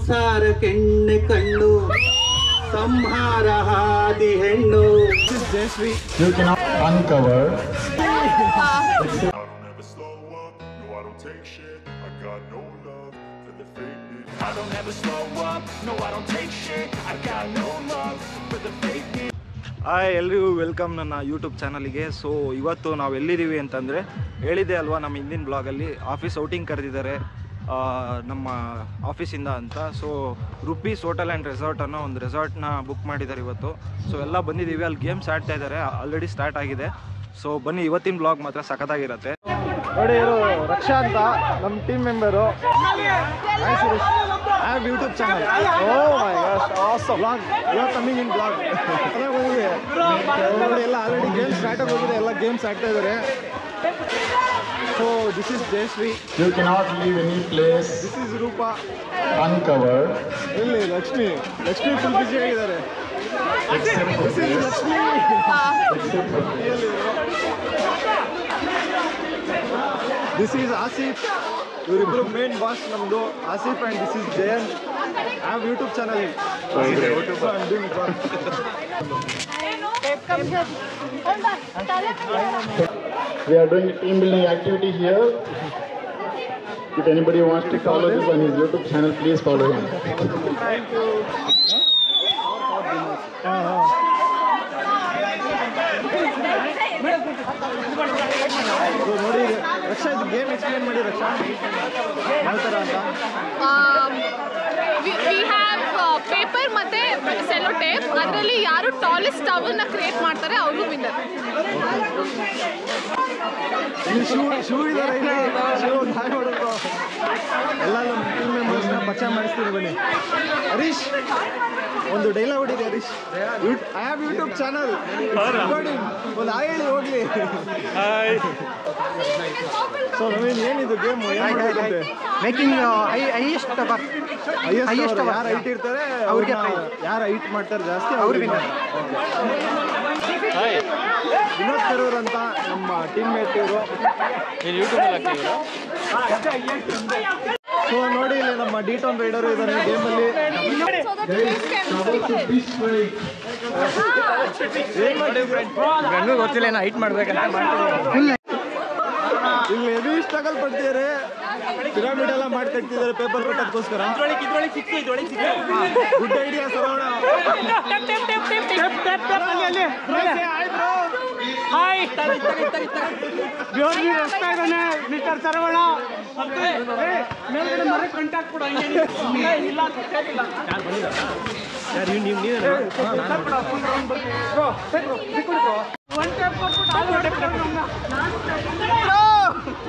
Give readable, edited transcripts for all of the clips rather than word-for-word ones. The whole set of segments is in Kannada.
ಸಂಸಾರ ಕೆಣ್ಣೆ ಕಣ್ಣು ಸಂಹಾರ ಹಾದಿ ಹೆಣ್ಣು. Jayashree you cannot uncover. Hi ಎಲ್ರಿಗೂ ವೆಲ್ಕಮ್ ನನ್ನ ಯೂಟ್ಯೂಬ್ ಚಾನಲ್ಗೆ. ಸೊ ಇವತ್ತು ನಾವು ಎಲ್ಲಿದ್ದೀವಿ ಅಂತಂದರೆ ಹೇಳಿದೆ ಅಲ್ವಾ ನಮ್ಮ ಹಿಂದಿನ ಬ್ಲಾಗಲ್ಲಿ ಆಫೀಸ್ ಔಟಿಂಗ್ ಕರೆದಿದ್ದಾರೆ ನಮ್ಮ ಆಫೀಸಿಂದ ಅಂತ. So rupees hotel and resort ಅನ್ನೋ ಒಂದು ರೆಸಾರ್ಟ್ನ ಬುಕ್ ಮಾಡಿದ್ದಾರೆ ಇವತ್ತು. ಸೊ ಎಲ್ಲ ಬಂದಿದ್ದೀವಿ, ಅಲ್ಲಿ ಗೇಮ್ಸ್ ಆಡ್ತಾ ಇದ್ದಾರೆ, ಆಲ್ರೆಡಿ ಸ್ಟಾರ್ಟ್ ಆಗಿದೆ. ಸೊ ಬನ್ನಿ, ಇವತ್ತಿನ ಬ್ಲಾಗ್ ಮಾತ್ರ ಸಖತ್ತಾಗಿರುತ್ತೆ. ನೋಡಿ ಇವರು ರಕ್ಷಾ ಅಂತ ನಮ್ಮ team member. I have YouTube channel. Oh my gosh, awesome vlog. You are coming in vlog. ಎಲ್ಲ ಆಲ್ರೆಡಿ ಗೇಮ್ಸ್ ಸ್ಟಾರ್ಟ್ ಆಗೋಗಿದೆ, ಎಲ್ಲ ಗೇಮ್ಸ್ ಆಡ್ತಾ ಇದ್ದಾರೆ. So this is Jayashree. You cannot leave any place. This is Rupa. Uncovered. ಇಲ್ಲಿ ಲಕ್ಷ್ಮಿ ಫುಲ್ ಬಿಜಿ ಆಗಿದ್ದಾರೆ. This is Lakshmi. This is Asif. ಇವರಿಬ್ಬರು ಮೇನ್ ಬಾಸ್ ನಮ್ಮದು, Asif and this is Jayan. I have YouTube channel. We are doing team building activity here. If anybody wants to follow this on his YouTube channel, please follow him. Thank you. ನೋಡಿ ರಕ್ಷಾ, ಇದು ಗೇಮ್ ಎಕ್ಸ್ಪ್ಲೇನ್ ಮಾಡಿ ರಕ್ಷಾ, ಯಾವ ಥರ ಅಂತ. ವಿ ಹ್ಯಾವ್ ಪೇಪರ್ ಮತ್ತೆ ಸೆಲ್ಲೋ ಟೇಪ್. ಅದರಲ್ಲಿ ಯಾರು ಟಾಲೆಸ್ಟ್ ಟವರ್ನ ಕ್ರಿಯೇಟ್ ಮಾಡ್ತಾರೆ ಅವರು ವಿನ್ನರ್. ಶೂ ಇದ್ದಾರೆ, ಶೂ ಹಾಯ್ ಮಾಡೋದು. ಎಲ್ಲ ನಮ್ಮ ಟೀಮ್ ಮೆಂಬರ್ಸ್ನ ಪರಿಚಯ ಮಾಡಿಸ್ತೀನಿ ಬನ್ನಿ. ಹರೀಶ್, ಒಂದು ಡೈಲಾಗ್ ಹೊಡಿದೆ Harish. I have YouTube channel, ಒಂದು ಹಾಯ್ ಹೇಳಿ ಹೋಗ್ಲಿ. ಸೊ ನವೀನ್, ಏನಿದು ಗೇಮ್? Making highest tower. ಯಾರು ಹೈಟ್ ಇರ್ತಾರೆ ಅವ್ರಿಗೆ, ಯಾರು ಹೈಟ್ ಮಾಡ್ತಾರೆ ಜಾಸ್ತಿ ಅವ್ರಿಗೆ. ವಿನೋದ್ ಕರೂರ್ ಅಂತ ನಮ್ಮ ಟೀಮ್ ಮೇಟ್ ಇವರು. ಸೊ ನೋಡಿ, ಇಲ್ಲಿ ನಮ್ಮ ಡಿ-ಟೌನ್ ರೈಡರು ಇದ್ದಾರೆ ಗೇಮಲ್ಲಿ. ಗೊತ್ತಿಲ್ಲ, ಏನೋ ಹೈಟ್ ಮಾಡ್ಬೇಕಂತ ಇಲ್ಲಿ ಹೆವಿ ಸ್ಟ್ರಗಲ್ ಪಡ್ತಿದ್ದಾರೆ, ಪಿರಮಿಡ್ ಎಲ್ಲ ಮಾಡ್ತಾ ಇರ್ತಿದ್ದಾರೆ ಪೇಪರ್ ಕಟ್ಟೋದಕ್ಕೋಸ್ಕರ. Good idea Saravana. ರಸ್ತಾ ಇದ್ದಾನೆ ಮಿಸ್ಟರ್ ಸರವಣ. ಮೇಲ್ಗಡೆ ಮರೆ ಕಾಂಟ್ಯಾಕ್ಟ್ ಕೊಡು.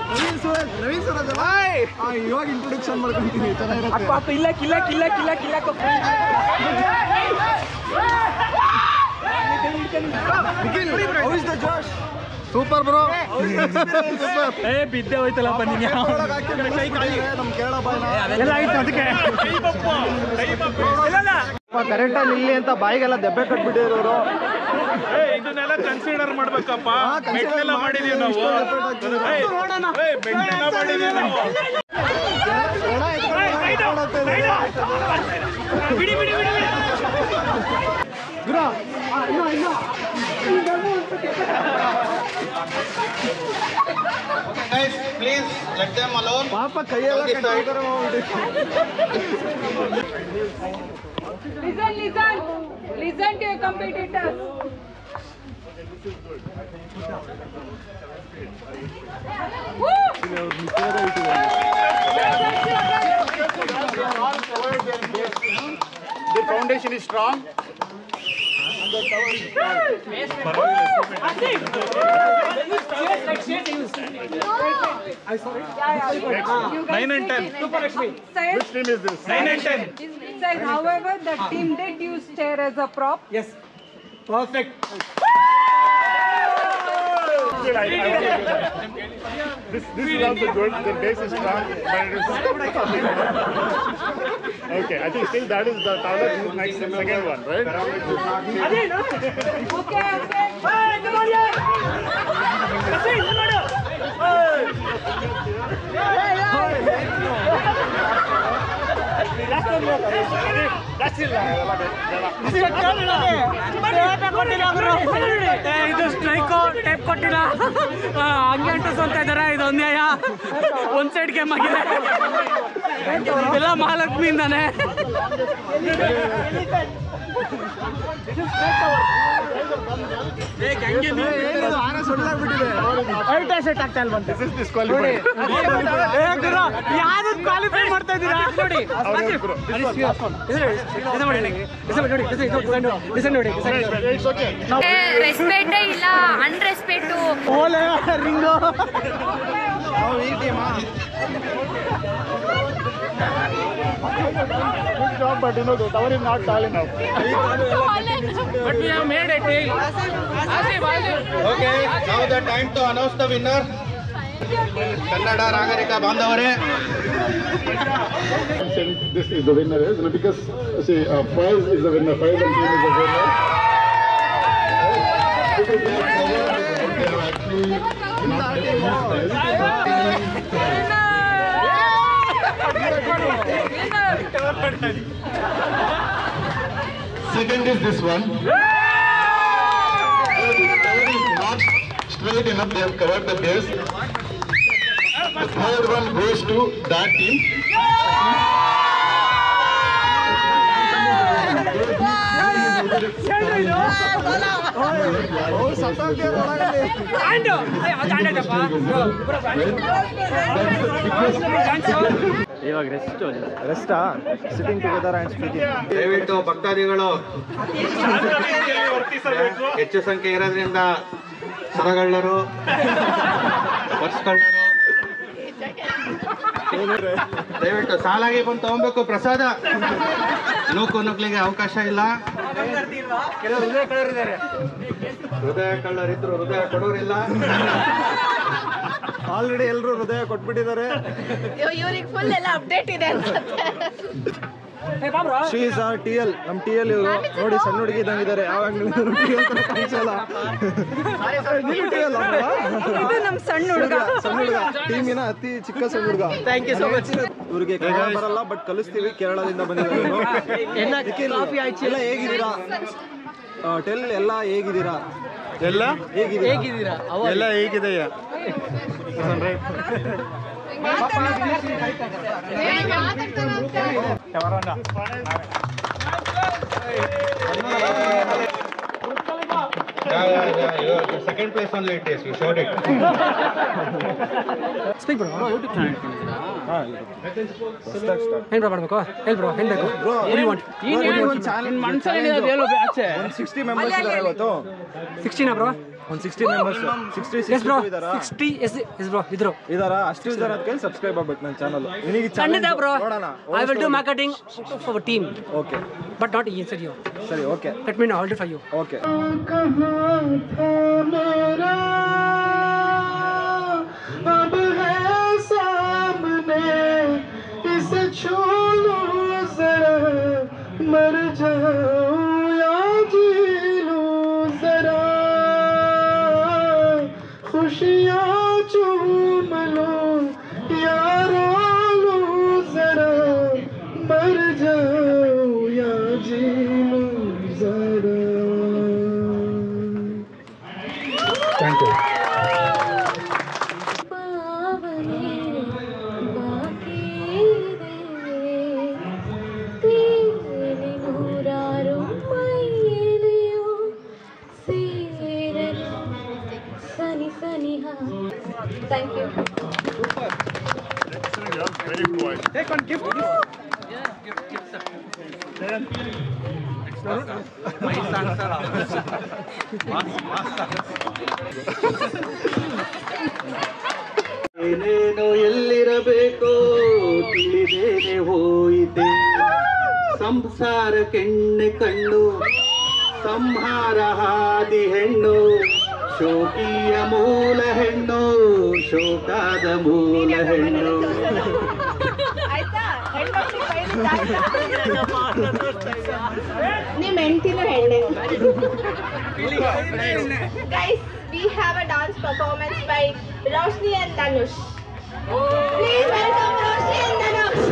ನವೀನ್ ಸೂರಜ್ ಇವಾಗ ಇಂಟ್ರೊಡಕ್ಷನ್ ಮಾಡ್ಕೊಂತೀನಿ, ಚೆನ್ನಾಗಿರುತ್ತೆ. ಇಲ್ಲ ಕಿಲ್ಲ ಕಿಲ್ಲ ಕಿಲ್ಲ ಕಿಲ್ಲ ಸೂಪರ್ ಬ್ರೋ. ಬಿದ್ದೆ ಹೋಯ್ತಲ್ಲಪ್ಪ ನಿಂಗೆ. ನಮ್ ಕೇರಳ ಬಾಯ್ನ ಎಲ್ಲ ಆಯ್ತು ಅದಕ್ಕೆ ಕರೆಕ್ಟಾಗಿ ನಿಲ್ಲಿ ಅಂತ ಬಾಯಿಗೆಲ್ಲ ದೆಬ್ಬೆ ಕಟ್ಬಿಟ್ಟಿರೋರು. ಇದನ್ನೆಲ್ಲ ಕನ್ಸಿಡರ್ ಮಾಡ್ಬೇಕಪ್ಪ. ಮೆಟ್ಲೆಲ್ಲ ಮಾಡಿದೀವಿ ನಾವು, ಮೆಟ್ಲೆಲ್ಲ ಮಾಡಿದೀವಿ ನಾವು. Please let them alone. ಪಾಪ ಕೈಯೆಲ್ಲ ಕಟ್ಟಾಯ್ತಾರೆ. Listen to your competitors. The foundation is strong. Nine and 10. Which team is this? 9 and 10. Says, however, the team did use chair as a prop. Yes, perfect. This is also good. The base is strong, but it is okay. I think still that is the taller next second one, right? Okay. ಇದು ಸ್ಟ್ರೈಕು ಟೈಪ್ ಕೊಟ್ಟಿಲ್ಲ ಹಂಗೆ ಅಂಟಿಸ್ಕೊಂತ ಇದಾರೆ. ಇದು ಅನ್ಯಾಯ. ಒಂದ್ ಸೈಡ್ ಗೇಮ್ ಆಗಿದೆ. ಎಲ್ಲ ಮಹಾಲಕ್ಷ್ಮಿಯಿಂದಾನೆ. ಯಾವ್ದು ಕ್ವಾಲಿಫೈ ಮಾಡ್ತಾ ಇದ್ದೀರಾ ನೋಡಿ. ರೆಸ್ಪೆಕ್ಟೇ ಇಲ್ಲ, unrespect. Good job, but the tower is not tall enough. But we have made it. Okay, now the time to announce the winner. Kannada ನಾಗರಿಕ ಬಾಂಧವರೇ, This is the winner, because see, Faiz is the winner. Faiz and team is the winner. They have actually not Second is this one. The tower is not straight enough. They have covered the base. The third one goes to that team. ಇವಾಗ ರೆಸ್ಟಾ ಸಿಟಿಂಗ್ ಟುಗೆದರ್ ಆ್ಯಂಡ್ ಸ್ಪೀಕಿಂಗ್. ದಯವಿಟ್ಟು ಭಕ್ತಾದಿಗಳು ಹೆಚ್ಚು ಸಂಖ್ಯೆ ಇರೋದ್ರಿಂದ ಸರಗಳ್ಳರು, ಪರ್ಸ್ಕಳ್ಳರು ದಯವಿಟ್ಟು ಸಾಲಾಗಿ ಬಂದು ತಗೊಬೇಕು. ಪ್ರಸಾದ ನೂಕು ನುಗ್ಲಿಗೆ ಅವಕಾಶ ಇಲ್ಲ. ಹೃದಯ ಕಳ್ಳರಿದ್ರು, ಹೃದಯ ಕೊಡೋರಿಲ್ಲ. ಆಲ್ರೆಡಿ ಎಲ್ಲರೂ ಹೃದಯ ಕೊಟ್ಬಿಟ್ಟಿದ್ದಾರೆ. ಇವ್ರಿಗೆ ಫುಲ್ ಎಲ್ಲ ಅಪ್ಡೇಟ್ ಇದೆ ಅನ್ಸುತ್ತೆ. She is our TL. ನಮ್ಮ TL ಇವರು ನೋಡಿ, ಸಣ್ಣ ಹುಡುಗಿ ಇದ್ದಂಗಿದ್ದಾರೆ. ಯಾವಾಗಲೂ ಕಾಣಿಸಲ್ಲ. ಇದು ನಮ್ಮ ಸಣ್ಣ ಹುಡುಗ. ಸಣ್ಣ ಹುಡುಗ, ಟೀಮಿನ ಅತಿ ಚಿಕ್ಕ ಸಣ್ಣ ಹುಡುಗ. Thank you so much. ಇವ್ರಿಗೆ ಕನ್ನಡ ಬರಲ್ಲ, ಬಟ್ ಕಲಿಸ್ತೀವಿ. ಕೇರಳದಿಂದ ಬಂದಿದ್ದಾರೆ. ಎಲ್ಲ ಹೇಗಿದ್ದೀರಾ? ಟೆಲ್ ಎಲ್ಲ ಹೇಗಿದ್ದೀರಾ? ಎಲ್ಲ ಹೇಗಿದ್ದೀರಾ? ಎಲ್ಲ ಹೇಗಿದೆಯಾ? Second place only it is. You showed it. Speak bro. YouTube channel ಏನ್ ಬ್ರೋ ಮಾಡಬೇಕು? ಹೇಳಿ ಬ್ರೋ, ಏನ್ ಬೇಕು? What do you want? ಒಂದು 60 ಮೆಂಬರ್ಸ್ ಇದ್ದಾರೆ ಇವತ್ತು. 16 ಬ್ರೋ? ಒಂದು 60 ಮೆಂಬರ್ಸ್. 60 ಬ್ರೋ. 60 ಎಸ್ ಬ್ರೋ ಇದ್ರು ಇದಾರಾ? ಅಷ್ಟು ಜನ ಅದಕ್ಕೆ ಸಬ್ಸ್ಕ್ರೈಬ್ ಆಗ್ಬೇಕು ನನ್ನ ಚಾನಲ್. ನಿನಗೆ ಖಂಡಿತ ಬ್ರೋ. ನೋಡೋಣ. I will do marketing for team. Okay, but not inside you. ಸರಿ, okay. Let me all for you. Okay. अब है सामने, इसे छू लो जरा, मर जाऊं या जी लूं जरा, खुशियाँ चूम लूं या रो लूं जरा, मर जाऊं या जी लूं जरा. Thank you. Thank you. Very quiet. Take one gift. ಏನೇನೋ ಎಲ್ಲಿರಬೇಕೋ ತಿಳಿದೇನೆ ಹೋಯಿತೆ. ಸಂಸಾರ ಕೆಣ್ಣೆ ಕಣ್ಣು, ಸಂಹಾರ ಹಾದಿ ಹೆಣ್ಣು, ಶೋಕಿಯ ಮೂಲ ಹೆಣ್ಣು, ಶೋಕಾದ ಮೂಲ ಹೆಣ್ಣು. ನಿಮ್ಮ ಹೆಂಡತಿನೂ ಹೆಣ್ಣೆ. Guys, we have a dance performance by Roshni and Dhanush. Please welcome Roshni and Dhanush.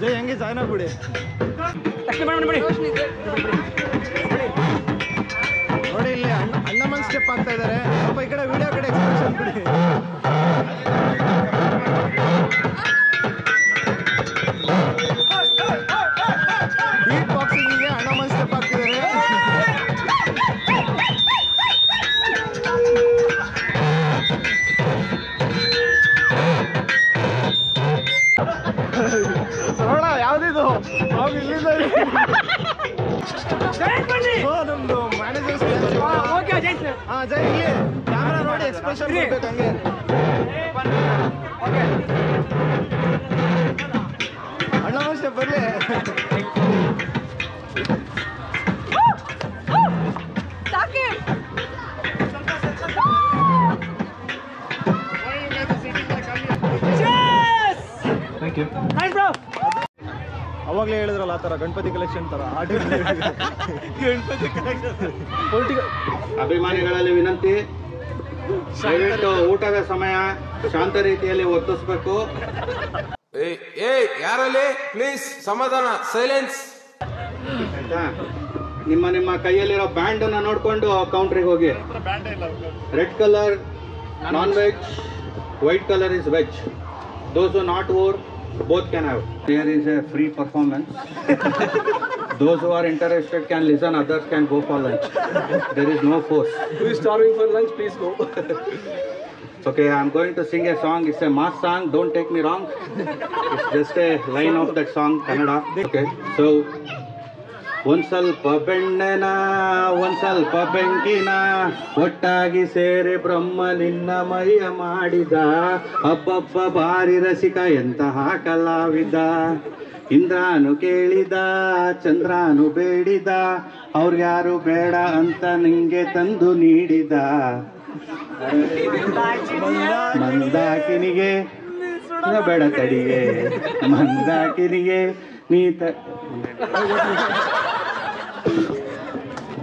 ಜೈ ಹಂಗೆ ಜಾಯ್ನ್ ಆಗ್ಬಿಡಿ. ನೋಡಿ ಇಲ್ಲಿ ಅಣ್ಣಮ್ಮನ್ ಸ್ಟೆಪ್ ಆಗ್ತಾ ಇದ್ದಾರೆ. ಸ್ವಲ್ಪ ಈ ಕಡೆ ವಿಡಿಯೋ ಕಡೆ ಎಕ್ಸ್ಪ್ರೆಷನ್ ಬಿಡಿ. ಬೀಟ್ ಬಾಕ್ಸಿಂಗಿಗೆ ಅಣ್ಣಮ್ಮನ್ ಸ್ಟೆಪ್ ಆಗ್ತಿದ್ದಾರೆ. ಸರಳ ಯಾವ್ದಿದು ಇಲ್ಲಿಂದ ನಮ್ದು ಮ್ಯಾನೇಜರ್ ಜೈ ಇಲ್ಲಿ ಕ್ಯಾಮ್ರಾ ನೋಡಿ ಎಕ್ಸ್ಪ್ರೆಷನ್ ಕೊಡ್ಬೇಕು ಹಂಗೆ. ಅಣ್ಣ ಅಷ್ಟೇ ಬರ್ಲಿ. ಅವಾಗಲೇ ಹೇಳಿದ್ರಲ್ಲ ಆ ಥರ ಗಣಪತಿ ಕಲೆಕ್ಷನ್ ಥರ ಗಣಪತಿ ಕಲೆಕ್ಷನ್. ಅಭಿಮಾನಿಗಳಲ್ಲಿ ವಿನಂತಿ, ದಯವಿಟ್ಟು ಊಟದ ಸಮಯ ಶಾಂತ ರೀತಿಯಲ್ಲಿ ವರ್ತಿಸಬೇಕು. ಯಾರಲ್ಲಿ ಪ್ಲೀಸ್ ಸಮಾಧಾನ, ಸೈಲೆನ್ಸ್. ಆಯ್ತಾ? ನಿಮ್ಮ ಕೈಯಲ್ಲಿರೋ ಬ್ಯಾಂಡ್ ಅನ್ನ ನೋಡ್ಕೊಂಡು ಕೌಂಟ್ರಿಗೆ ಹೋಗಿ. Red colour non veg, white colour is veg. Those who not wore, both can have. There is a free performance. Those who are interested can listen, others can go for lunch. There is no force. Who is starving for lunch, please go. Okay, I'm going to sing a song. It's a mass song, don't take me wrong. It's just a line of that song, Kannada. Okay, so ಒಂದ್ ಸ್ವಲ್ಪ ಬೆಣ್ಣೆನ ಒಂದ್ ಸ್ವಲ್ಪ ಬೆಂಕಿನ ಒಟ್ಟಾಗಿ ಸೇರಿ ಬ್ರಹ್ಮ ನಿನ್ನ ಮೈಯ ಮಾಡಿದ. ಹಬ್ಬಬ್ಬ ಭಾರಿ ರಸಿಕ ಎಂತಹ ಕಲಾವಿದ. ಇಂದ್ರಾನು ಕೇಳಿದ ಚಂದ್ರಾನು ಬೇಡಿದ, ಅವ್ರ್ಯಾರು ಬೇಡ ಅಂತ ನಿಂಗೆ ತಂದು ನೀಡಿದ. ಮಂದಾಕಿನಿಗೆ ಬೇಡ ತಡಿಗೆ, ಮಂದಾಕಿನಿಗೆ ನೀತ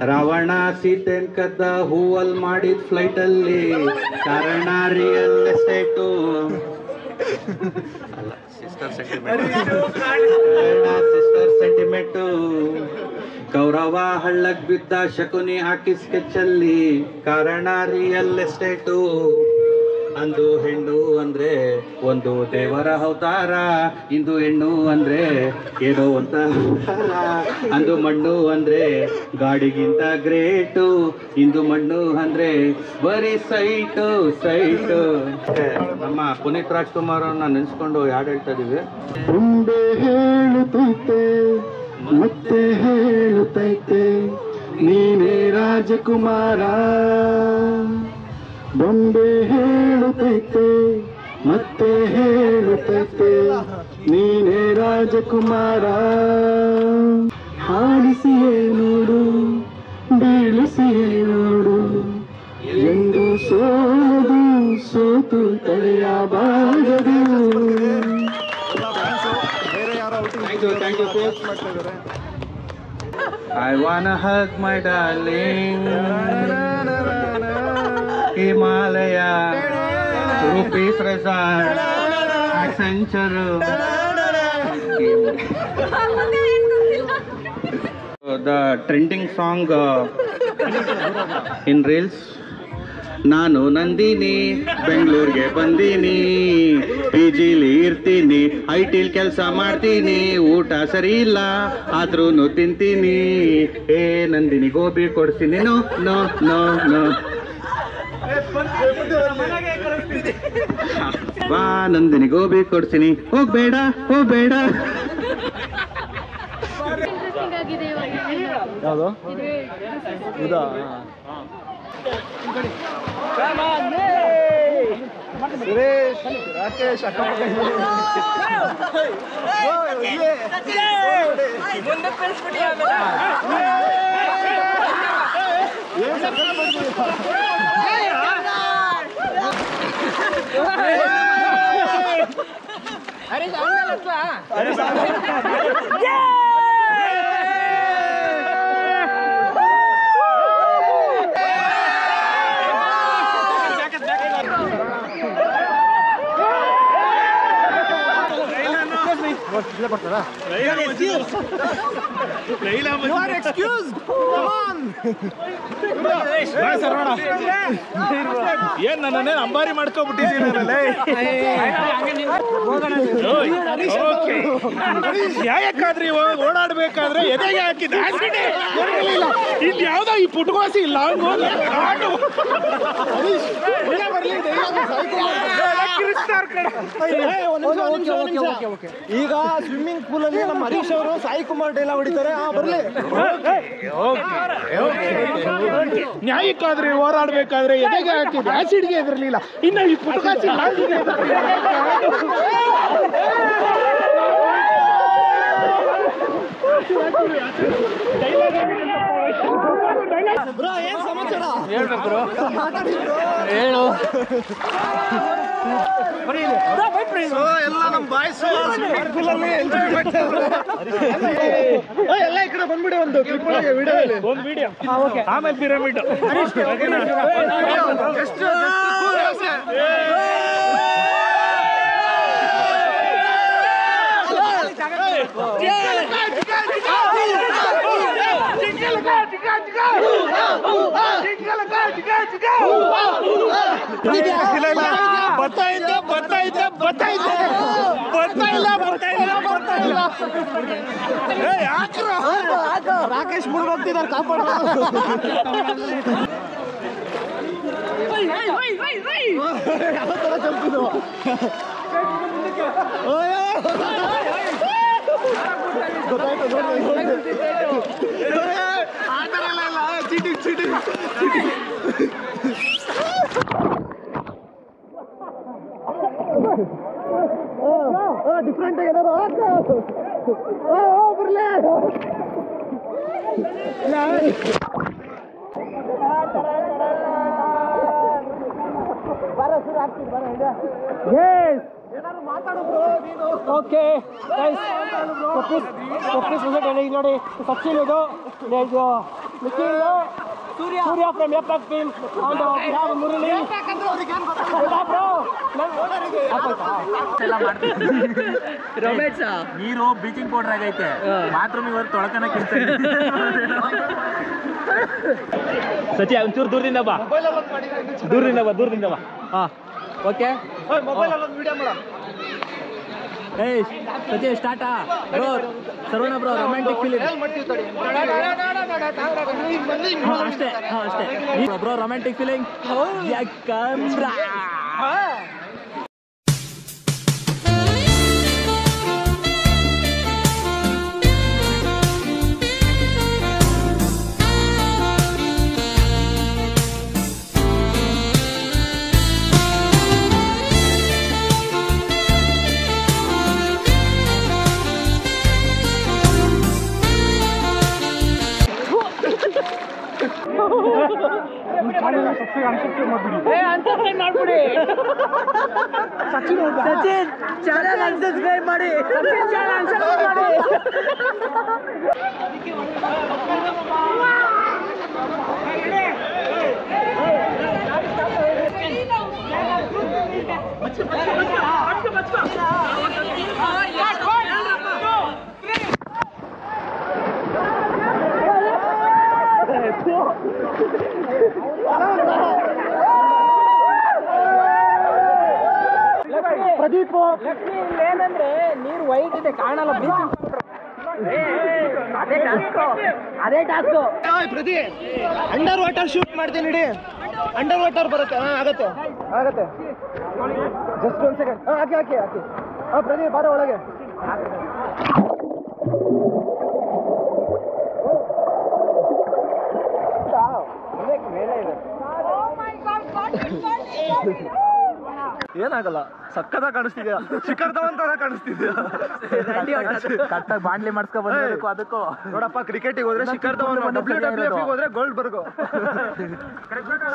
ರಾವಣ ಸೀತೆನ್ ಕದ್ದ ಹೂವಲ್ ಮಾಡಿದ ಫ್ಲೈಟ್ ಅಲ್ಲಿ, ಕಾರಣ ರಿಯಲ್ ಎಸ್ಟೇಟು ಅಲ್ಲ, ಸಿಸ್ಟರ್ ಸೆಂಟಿಮೆಂಟು. ಕೌರವ ಹಳ್ಳಕ್ ಬಿದ್ದ ಶಕುನಿ ಹಾಕಿ ಸ್ಕೆಚ್ಚಲ್ಲಿ, ಕಾರಣ ರಿಯಲ್ ಎಸ್ಟೇಟು. ಅಂದು ಹೆಣ್ಣು ಅಂದ್ರೆ ಒಂದು ದೇವರ ಅವತಾರ, ಇಂದು ಹೆಣ್ಣು ಅಂದ್ರೆ ಏನೋ ಅಂತ ಅಂದು ಮಣ್ಣು ಅಂದ್ರೆ ಗಾಡಿಗಿಂತ ಗ್ರೇಟು, ಇಂದು ಮಣ್ಣು ಅಂದ್ರೆ ಬರೀ ಸೈಟು ಸೈಟು. ನಮ್ಮ ಪುನೀತ್ ರಾಜ್ಕುಮಾರ್ ಅವ್ರನ್ನ ನೆನೆಸ್ಕೊಂಡು ಹಾಡು ಹೇಳ್ತಾ ಇದೀವಿ. ಮುಂದೆ ಹೇಳುತ್ತೈತೆ ಮತ್ತೆ ಹೇಳುತ್ತೈತೆ ನೀನೇ ರಾಜಕುಮಾರ. ಬೊಂಬೆ ಹೇಳುತ್ತೈತೆ ಮತ್ತೆ ಹೇಳುತ್ತೈತೆ ನೀನೇ ರಾಜಕುಮಾರ. ಹಾಡಿಸಿಯೇ ನೋಡು ಬೀಳಿಸಿಯೇ ನೋಡು, ಎಂದು ಸೋಲದು ಸೋತು ತಡೆಯಬಾರದು. ಬೇರೆ ಯಾರೋ Thank you, coach. I wanna hug my darling. Himalaya, Rupees Resort, Accenture. The trending song in Reels. ನಾನು ನಂದಿನಿ ಬೆಂಗಳೂರಿಗೆ ಬಂದೀನಿ, ಪಿ ಜಿಲಿ ಇರ್ತೀನಿ, IT ಕೆಲಸ ಮಾಡ್ತೀನಿ, ಊಟ ಸರಿ ಇಲ್ಲ ಆದ್ರೂ ತಿಂತೀನಿ. ಏ ನಂದಿನಿ ಗೋಬಿ ಕೊಡ್ತೀನಿ, ನೋ ನೋ ನೋ ನೋ. ಬಾ ನಂದಿನಿ ಗೋಬಿ ಕೊಡ್ತೀನಿ, ಹೋಗ್ಬೇಡ ಹೋಗ್ಬೇಡ. ಯಾವುದು ಇದಾ? ಸುರೇಶ್ ರಾಕೇಶ್ ಅಕ್ಕಪಕ್ಕ ಏನ್ ನನ್ನೇ ಅಂಬಾರಿ ಮಾಡ್ಕೊಬಿಟ್ಟಿದ್ದೀನಲ್ಲೇ ಯಾಕಾದ್ರಿ ಓಡಾಡ್ಬೇಕಾದ್ರೆ ಎದೆಗೆ ಹಾಕಿದ್ದೆ ಇಲ್ಲಿ ಯಾವ್ದೋ ಈ ಪುಟ್ಕೋಸಿ ಇಲ್ಲ ಈಗ ಸ್ವಿಮ್ಮಿಂಗ್ ಪೂಲ್ ಅಲ್ಲಿ ನಮ್ಮ ಹರೀಶ್ ಅವರು ಸಾಯಿ ಕುಮಾರ್ ಡೈಲಾಗ್ ಹೊಡಿತಾರೆ. ಬರ್ಲಿ ನ್ಯಾಯಕ್ಕಾದ್ರೆ ಹೋರಾಡ್ಬೇಕಾದ್ರೆ ಎದೆಗೆ ಹಾಕಿದ್ದೆ ಆಸಿಡ್ಗೆ ಎದಿರ್ಲಿಲ್ಲ, ಇನ್ನು ಈ ಪುಟ್ಕಾಸಿ ಏನ್ ಸಮಾಚಾರ ಹೇಳ್ಬೇಕು ಹೇಳು. ಎಲ್ಲ ನಮ್ಮ ಬಾಯ್ಸ್ ಎಲ್ಲ ಈ ಕಡೆ ಬಂದ್ಬಿಡಿ. ಒಂದು ಕ್ಲಿಪ್ ಒಳಗೆ ವಿಡಿಯೋ ಆಮೇಲೆ ಪಿರಮಿಡ್ ರಾಕೇಶ್ ಮುಳುಗೋಗ್ತಿದ್ದಾರೆ, ಕಾಪಾಡೋದು. ಯಾವ ತರ ಚಂಪಿದು ಡಿಫ್ರೆಂಟ್ ಏನಾದ್ರು ಬರ್ಲೇ ಓಕೆ ನೋಡಿ ಸಚಿನ್ ಇದು Nikhil Surya from F team Murali Ramesh ನೀರು ಬ್ಲೀಚಿಂಗ್ ಪೌಡರ್ ಆಗೈತೆ, ಬಾತ್ರೂಮ್ ಇವರು ತೊಳ್ಕನಕ್ಕೆ ಸಚಿ ಒಂಚೂರು ದೂರದಿಂದ ಬಾ ಹಾ ಓಕೆ ಏಯ್ ಸಚಿ ಸ್ಟಾರ್ಟಾ ಬ್ರೋ ಸರೋಣ ಬ್ರೋ ರೊಮ್ಯಾಂಟಿಕ್ ಫೀಲಿಂಗ್ ಅಷ್ಟೇ ಬ್ರೋ ರೊಮ್ಯಾಂಟಿಕ್ ಫೀಲಿಂಗ್ ಯಾಕಂದ್ರ ಸಚಿನ್ ಚಾನೆಲ್ ಅನ್ಸಬ್ಸ್ಕ್ರೈಬ್ ಮಾಡಿ. ಪ್ರದೀಪ್ ಏನಂದ್ರೆ ನೀರು ವೈಟ್ ಇದೆ ಕಾಣಲ್ಲ, ಅದೇ task. Pradeep under water shoot ಮಾಡ್ತೀನಿ ಇಡಿ. ಅಂಡರ್ ವಾಟರ್ ಬರುತ್ತೆ. ಆಗತ್ತೆ ಜಸ್ಟ್ ಒಂದ್ ಸೆಕೆಂಡ್. ಹಾಕಿ ಪ್ರದೀಪ್ ಬಾರ ಒಳಗೆ. ಏನಾಗಲ್ಲ, ಸಕ್ಕದಾಗ ಕಾಣಿಸ್ತಿದ್ಯಾ, ಶಿಖರ್ ಧವನ್ ತರ ಕಾಣಿಸ್ತಿದ್ಯಾ. ಕರೆಕ್ಟಾಗಿ ಬಾಂಡ್ಲಿ ಮಾಡಿಸ್ಕೊಂಡ್ ಬಂದಿರಬೇಕು. ಅದಕ್ಕೂ ನೋಡಪ್ಪ, ಕ್ರಿಕೆಟಿಗೆ ಹೋದ್ರೆ ಶಿಖರ್ ಧವನ್, WWF ಹೋದ್ರೆ ಗೋಲ್ಡ್ ಬರ್ಗು.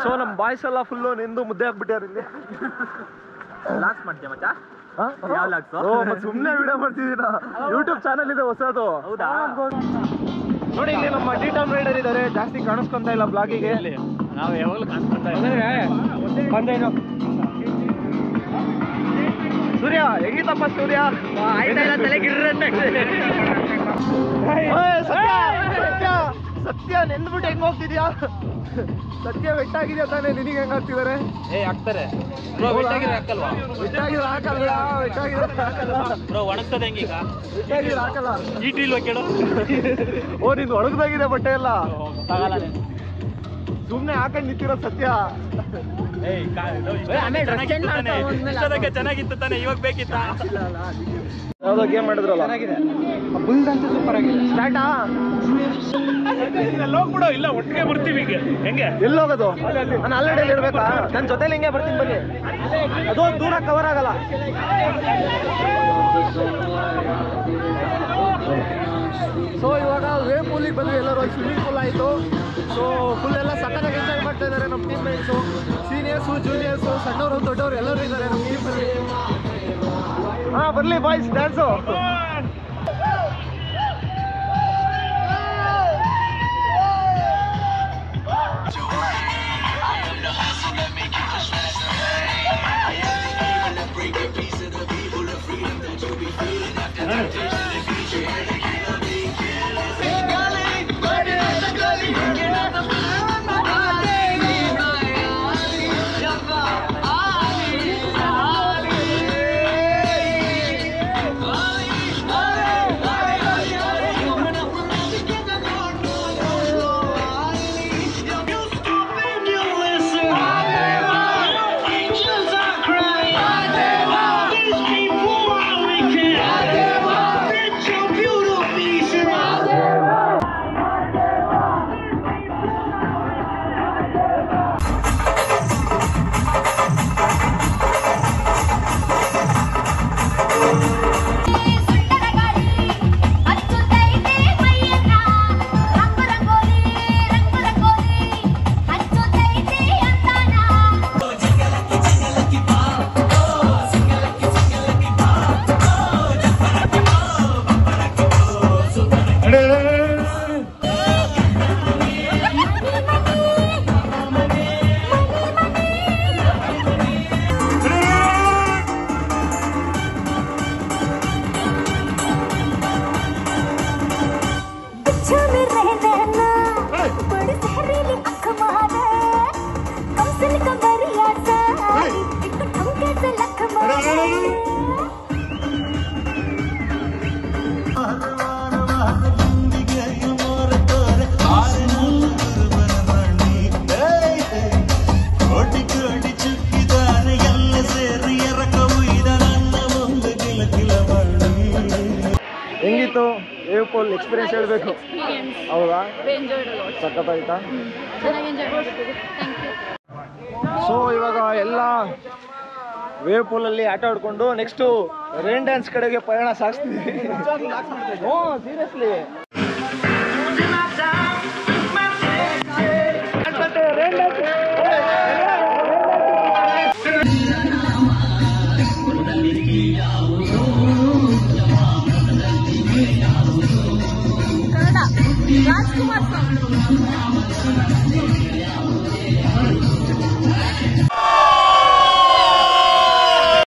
ಸೊ ನಮ್ ಬಾಯ್ಸ್ ಎಲ್ಲ ಫುಲ್ಲು ನಿಂದು ಮುದ್ದೆ ಹಾಕ್ಬಿಟ್ಟಾರ ಇಲ್ಲಿ. ಲಾಕ್ಸ್ ಮಾಡ್ತೀಯ ಮಚ್ಚ? ಯಾವ ಲಾಕ್ಸ್? ಸುಮ್ಮನೆ ವಿಡಿಯೋ ಮಾಡ್ತಿದ್ದೀನ, ಯೂಟ್ಯೂಬ್ ಚಾನಲ್ ಇದೆ ಹೊಸದು. ಹೌದಾ? ನೋಡಿ ಇಲ್ಲಿ ನಮ್ಮ ಡಿ-ಟೌನ್ ರೈಡರ್ ಇದ್ದಾರೆ, ಜಾಸ್ತಿ ಕಾಣಿಸ್ಕೊಂತ ಇಲ್ಲ ಬ್ಲಾಗಿಗೆ. ನಾವು ಯಾವಾಗಲೂ ಕಾಣಿಸ್ಕೊಂತ ಸೂರ್ಯ ಹೆಂಗಿತ್ತಪ್ಪ ಸೂರ್ಯ? ಆಯ್ತಾ ಇಲ್ಲ ತಲೆ ಸತ್ಯ ನೆಂದ್ಬಿಟ್ಟು ಹೆಂಗ್ ಹೋಗ್ತಿದ್ಯಾ? ಸತ್ಯ ಬೆಟ್ಟಾಗಿದ್ಯಾ ತಾನೇ? ನಿನಗೆ ಹೆಂಗ್ ಹಾಕ್ತಿದಾರೆ? ಹಾಕ್ತಾರೆ ಬೆಟ್ಟಾಗಿದ್ರೆ ಹಾಕಲ್ಲ ಬ್ರೋ. ಒಣಗ್ತದೆ ಹೆಂಗೀಗ? ಬೆಟ್ಟಾಗಿದ್ರೆ ಹಾಕಲ್ಲ. ಇಲ್ವಾ ಕೇಳು. ಓ ನಿಂದು ಒಣಗ್ದಾಗಿದೆ ಬಟ್ಟೆ ಎಲ್ಲ. ಸುಮ್ನೆ ಹಾಕೊಂಡ್ ನಿಂತಿರೋ ಸತ್ಯ. ಚೆನ್ನಾಗಿತ್ತು ತಾನೆ, ಇವಾಗ ಬೇಕಿತ್ತ? ಯಾವ್ದೋ ಗೇಮ್ ಮಾಡಿದ್ರಲ್ಲ, ಬುಲ್ಸ್ ಅಂತ ಸೂಪರ್ ಆಗಿದೆ. ಸ್ಟಾರ್ಟಾ? ಹೋಗ್ಬಿಡು. ಇಲ್ಲ ಒಟ್ಟಿಗೆ ಬರ್ತೀವಿ. ಈಗ ಹೆಂಗೆ? ಎಲ್ಲಿ ಹೋಗೋದು? ನಾನು ಆಲ್ರೆಡಿ ಇರ್ಬೇಕಾ? ನನ್ನ ಜೊತೆಲಿ ಹಿಂಗೆ ಬರ್ತೀನಿ ಬನ್ನಿ. ಅದು ದೂರ ಕವರ್ ಆಗಲ್ಲ. ಸೊ ಇವಾಗ ವೇವ್ ಪೂಲಿಗೆ ಬಂದ್ವಿ ಎಲ್ಲರೂ. ಸ್ವಿಮ್ಮಿಂಗ್ ಪೂಲ್ ಆಯಿತು. ಸೊ ಫುಲ್ ಎಲ್ಲ ಸಕ್ಕತ್ತಾಗಿ ಎಂಜಾಯ್ ಮಾಡ್ತಾ ಇದ್ದಾರೆ ನಮ್ಮ ಟೀಮ್ ಮೇಟ್ಸು. ಸೀನಿಯರ್ಸು ಜೂನಿಯರ್ಸು ಸಣ್ಣವರು ದೊಡ್ಡವರು ಎಲ್ಲರೂ ಇದ್ದಾರೆ ನಮ್ಮ ಟೀಮಲ್ಲಿ. ಹಾಂ ಬರಲಿ ಬಾಯ್ಸ್ ಡ್ಯಾನ್ಸು. ಹೆಂಗಿತ್ತು ವೇವ್ ಪೂಲ್ ಎಕ್ಸ್ಪೀರಿಯನ್ಸ್ ಹೇಳಬೇಕು? ಹೌದಾ? ಸಖತ್ತಾಯ್ತಾ? ಸೊ ಇವಾಗ ಎಲ್ಲ ವೇವ್ ಪೂಲಲ್ಲಿ ಆಟ ಆಡ್ಕೊಂಡು ನೆಕ್ಸ್ಟು ರೈನ್ ಡ್ಯಾನ್ಸ್ ಕಡೆಗೆ ಪಯಣ ಸಾಗಿಸ್ತೀವಿ. ಹ್ಞೂ ಸೀರಿಯಸ್ಲಿ ರೈನ್ ಡ್ಯಾನ್ಸ್. ರಾಜ್ಕುಮಾರ್